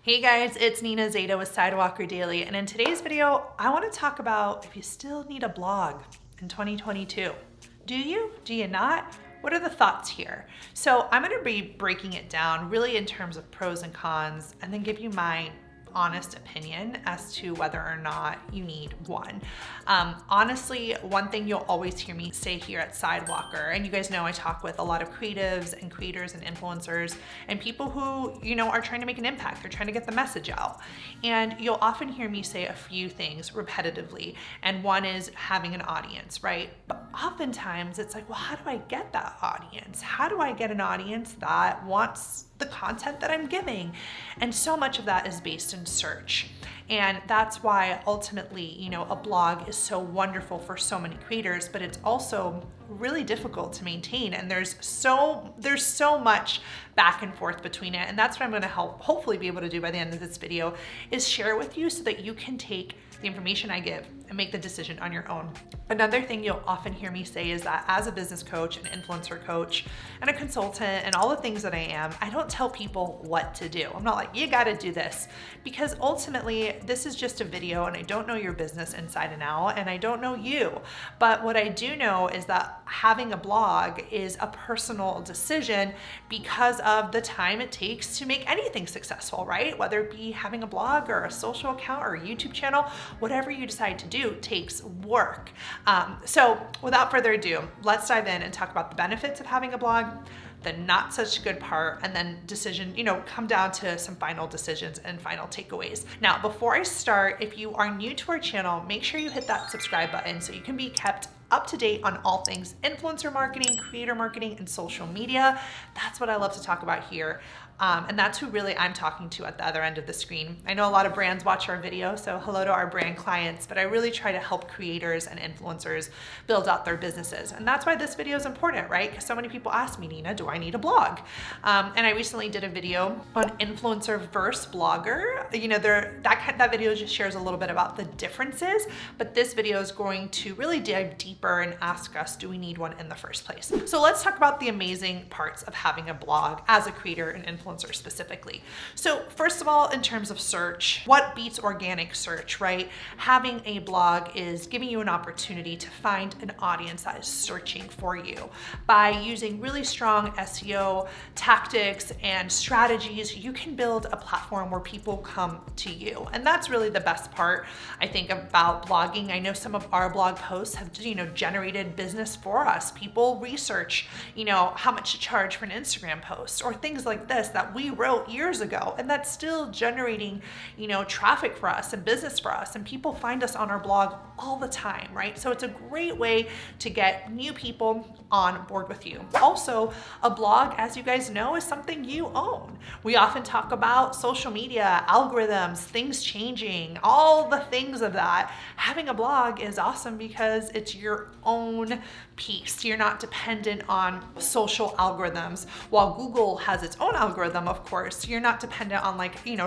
Hey guys, it's Nina Zeta with Sidewalker Daily, and in today's video, I want to talk about if you still need a blog in 2022. Do you? Do you not? What are the thoughts here? So I'm going to be breaking it down really in terms of pros and cons, and then give you my honest opinion as to whether or not you need one. Honestly, one thing you'll always hear me say here at Sidewalker, and you guys know I talk with a lot of creatives and creators and influencers and people who, are trying to make an impact. They're trying to get the message out. And you'll often hear me say a few things repetitively. And one is having an audience, right? But oftentimes it's like, well, how do I get that audience? How do I get an audience that wants the content that I'm giving? And so much of that is based in search. And that's why ultimately, a blog is so wonderful for so many creators, but it's also really difficult to maintain. And there's so much back and forth between it. And that's what I'm going to hopefully be able to do by the end of this video, is share with you so that you can take the information I give and make the decision on your own. Another thing you'll often hear me say is that as a business coach, an influencer coach, and a consultant, and all the things that I am, I don't tell people what to do. I'm not like, you got to do this, because ultimately this is just a video and I don't know your business inside and out, and I don't know you. But what I do know is that having a blog is a personal decision because of the time it takes to make anything successful, right? Whether it be having a blog or a social account or a YouTube channel, whatever you decide to do takes work. So without further ado, let's dive in and talk about the benefits of having a blog, the not such good part, and then come down to some final decisions and final takeaways. Now, before I start, if you are new to our channel, make sure you hit that subscribe button so you can be kept up to date on all things influencer marketing, creator marketing, and social media. That's what I love to talk about here. And that's who really I'm talking to at the other end of the screen. I know a lot of brands watch our video, so hello to our brand clients, but I really try to help creators and influencers build out their businesses. And that's why this video is important, right? Because so many people ask me, Nina, do I need a blog? And I recently did a video on influencer versus blogger. That video just shares a little bit about the differences, but this video is going to really dive deeper and ask us, do we need one in the first place? So let's talk about the amazing parts of having a blog as a creator and influencer specifically. So first of all, in terms of search, what beats organic search, right? Having a blog is giving you an opportunity to find an audience that is searching for you. By using really strong SEO tactics and strategies, you can build a platform where people come to you. And that's really the best part, I think, about blogging. I know some of our blog posts have, generated business for us. People research, how much to charge for an Instagram post or things like this that we wrote years ago, and that's still generating, traffic for us and business for us, and people find us on our blog all the time, right? So it's a great way to get new people on board with you. Also, a blog, as you guys know, is something you own. We often talk about social media, algorithms, things changing, all the things of that. Having a blog is awesome because it's your own piece. You're not dependent on social algorithms. While Google has its own algorithm, of course, you're not dependent on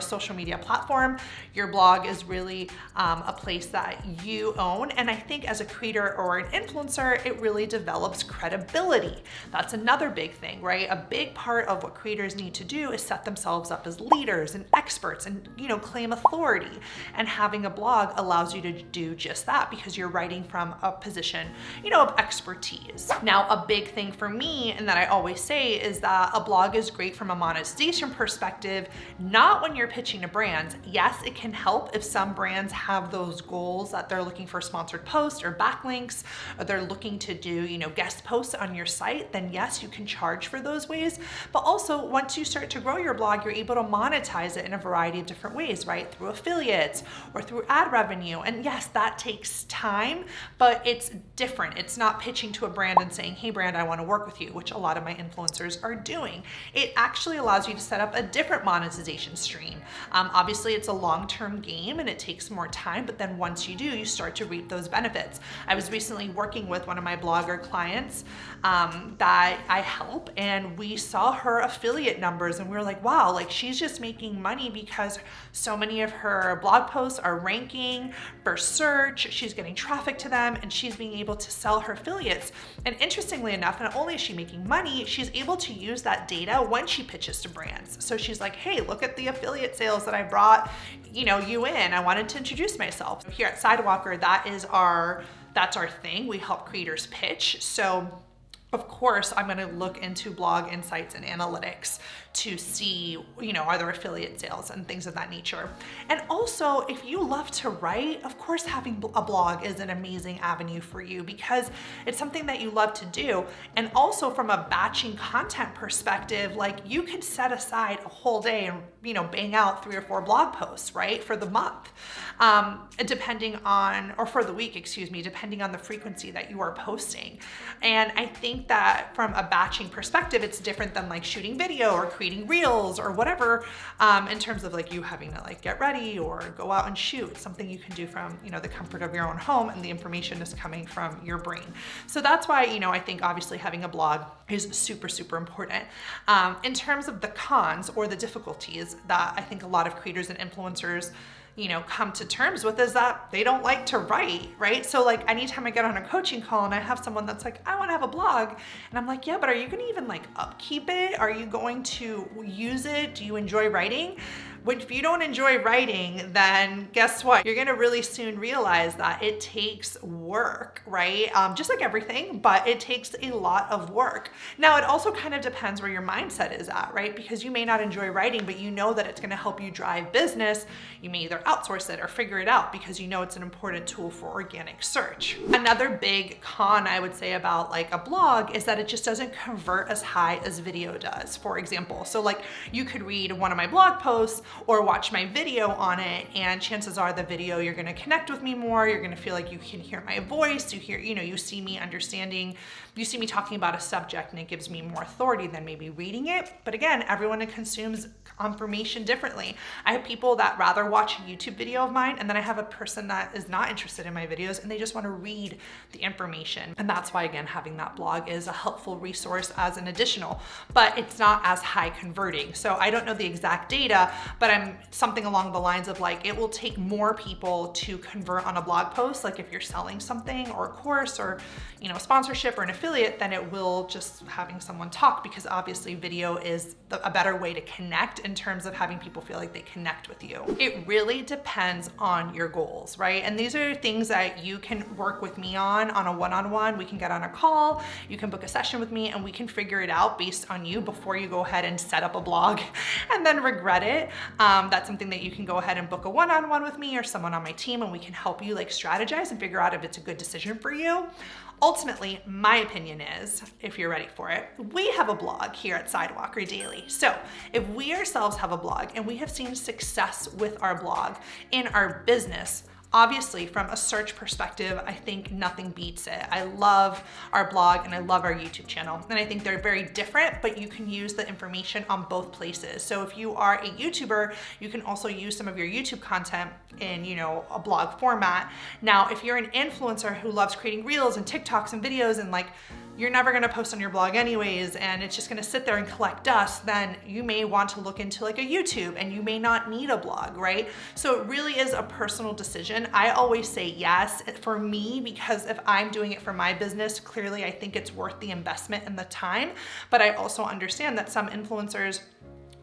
social media platform. Your blog is really a place that you own. And I think as a creator or an influencer, it really develops credibility. That's another big thing, right? A big part of what creators need to do is set themselves up as leaders and experts and, claim authority. And having a blog allows you to do just that because you're writing from a position, of expertise. Now, a big thing for me, and that I always say, is that a blog is great from a monetization perspective, not when you're pitching to brands. Yes, it can help if some brands have those goals that they're looking for sponsored posts or backlinks, or they're looking to do, guest posts on your site, then yes, you can charge for those ways. But also, once you start to grow your blog, you're able to monetize it in a variety of different ways, right? Through affiliates or through ad revenue. And yes, that takes time, but it's different. It's not pitching to a brand and saying, hey brand, I want to work with you, which a lot of my influencers are doing. It actually allows you to set up a different monetization stream. Obviously, it's a long-term game and it takes more time, but then once you do, you start to reap those benefits. I was recently working with one of my blogger clients that I help, and we saw her affiliate numbers and we were like, wow, like she's just making money because so many of her blog posts are ranking for search, she's getting traffic to them, and she's being able to sell her affiliates. And interestingly enough, not only is she making money, she's able to use that data when she pitches to brands. So she's like, hey, look at the affiliate sales that I brought, you in. I wanted to introduce myself. Here at Sidewalker, that's our thing. We help creators pitch. So of course, I'm going to look into blog insights and analytics to see, are there affiliate sales and things of that nature. And also, if you love to write, of course, having a blog is an amazing avenue for you because it's something that you love to do. And also from a batching content perspective, like you could set aside a whole day and, bang out 3 or 4 blog posts, right? For the month, or for the week, depending on the frequency that you are posting. And I think that from a batching perspective, it's different than like shooting video or creating reels or whatever, in terms of like you having to like get ready or go out and shoot. It's something you can do from, the comfort of your own home, and the information is coming from your brain. So that's why, I think obviously having a blog is super, super important. In terms of the cons or the difficulties that I think a lot of creators and influencers come to terms with is that they don't like to write, right? So like anytime I get on a coaching call and I have someone that's like, I want to have a blog, and I'm like, yeah, but are you going to even like upkeep it? Are you going to use it? Do you enjoy writing? If you don't enjoy writing, then guess what? You're going to really soon realize that it takes work, right? Just like everything, but it takes a lot of work. Now, it also kind of depends where your mindset is at, right? Because you may not enjoy writing, but you know that it's going to help you drive business. You may either outsource it or figure it out because you know it's an important tool for organic search. Another big con I would say about like a blog is that it just doesn't convert as high as video does, for example. So like you could read one of my blog posts or watch my video on it, and chances are the video, you're going to connect with me more. You're going to feel like you can hear my voice. You hear, you see me understanding, you see me talking about a subject, and it gives me more authority than maybe reading it. But again, everyone consumes information differently. I have people that rather watch a YouTube video of mine, and then I have a person that is not interested in my videos and they just want to read the information. And that's why, again, having that blog is a helpful resource as an additional, but it's not as high converting. So I don't know the exact data, but I'm something along the lines of like, it will take more people to convert on a blog post, like if you're selling something or a course or, a sponsorship or an affiliate, than it will just having someone talk, because obviously video is a better way to connect in terms of having people feel like they connect with you. It really depends on your goals, right? And these are things that you can work with me on a one-on-one. We can get on a call, you can book a session with me, and we can figure it out based on you before you go ahead and set up a blog and then regret it. That's something that you can go ahead and book a one-on-one with me or someone on my team, and we can help you like strategize and figure out if it's a good decision for you. Ultimately, my opinion is, if you're ready for it, we have a blog here at Sidewalker Daily. So if we ourselves have a blog and we have seen success with our blog in our business, obviously from a search perspective, I think nothing beats it. I love our blog and I love our YouTube channel. And I think they're very different, but you can use the information on both places. So if you are a YouTuber, you can also use some of your YouTube content in, a blog format. Now, if you're an influencer who loves creating reels and TikToks and videos, and like, you're never going to post on your blog anyways, and it's just going to sit there and collect dust, then you may want to look into like a YouTube, and you may not need a blog, right? So it really is a personal decision. I always say yes for me, because if I'm doing it for my business, clearly I think it's worth the investment and the time. But I also understand that some influencers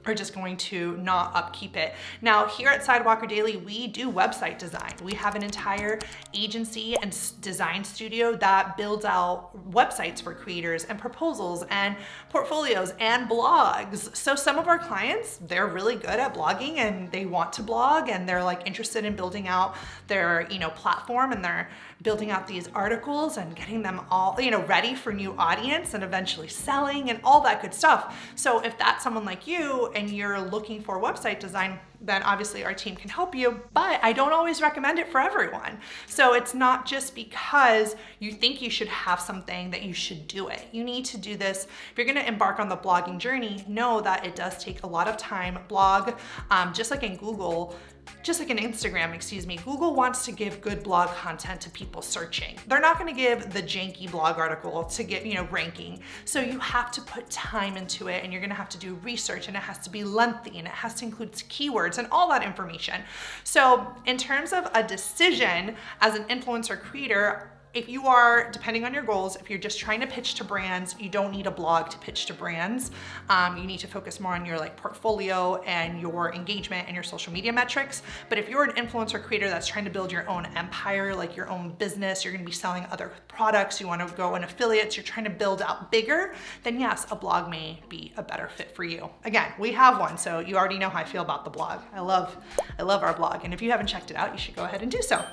are just going to not upkeep it. Now, here at Sidewalker Daily, we do website design. We have an entire agency and design studio that builds out websites for creators and proposals and portfolios and blogs. So some of our clients, they're really good at blogging and they want to blog, and they're like interested in building out their, platform, and they're building out these articles and getting them all, ready for new audience and eventually selling and all that good stuff. So if that's someone like you and you're looking for website design, then obviously our team can help you, but I don't always recommend it for everyone. So it's not just because you think you should have something that you should do it. You need to do this. If you're gonna embark on the blogging journey, know that it does take a lot of time. Blog, just like in Instagram, Google wants to give good blog content to people searching. They're not gonna give the janky blog article to get, ranking. So you have to put time into it, and you're gonna have to do research, and it has to be lengthy, and it has to include keywords and all that information. So in terms of a decision as an influencer creator, If you are, depending on your goals, if you're just trying to pitch to brands, you don't need a blog to pitch to brands. You need to focus more on your like portfolio and your engagement and your social media metrics. But if you're an influencer creator that's trying to build your own empire, like your own business, you're gonna be selling other products, you wanna go in affiliates, you're trying to build out bigger, then yes, a blog may be a better fit for you. Again, we have one, so you already know how I feel about the blog. I love our blog, and if you haven't checked it out, you should go ahead and do so.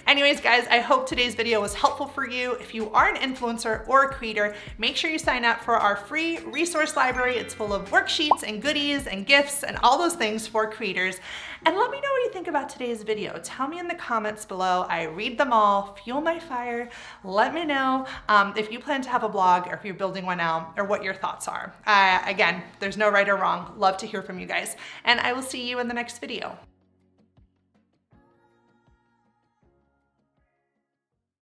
Anyways, guys, I hope today's video was helpful for you. If you are an influencer or a creator, make sure you sign up for our free resource library. It's full of worksheets and goodies and gifts and all those things for creators. And let me know what you think about today's video. Tell me in the comments below. I read them all. Fuel my fire. Let me know if you plan to have a blog or if you're building one out or what your thoughts are. Again, there's no right or wrong. Love to hear from you guys. And I will see you in the next video.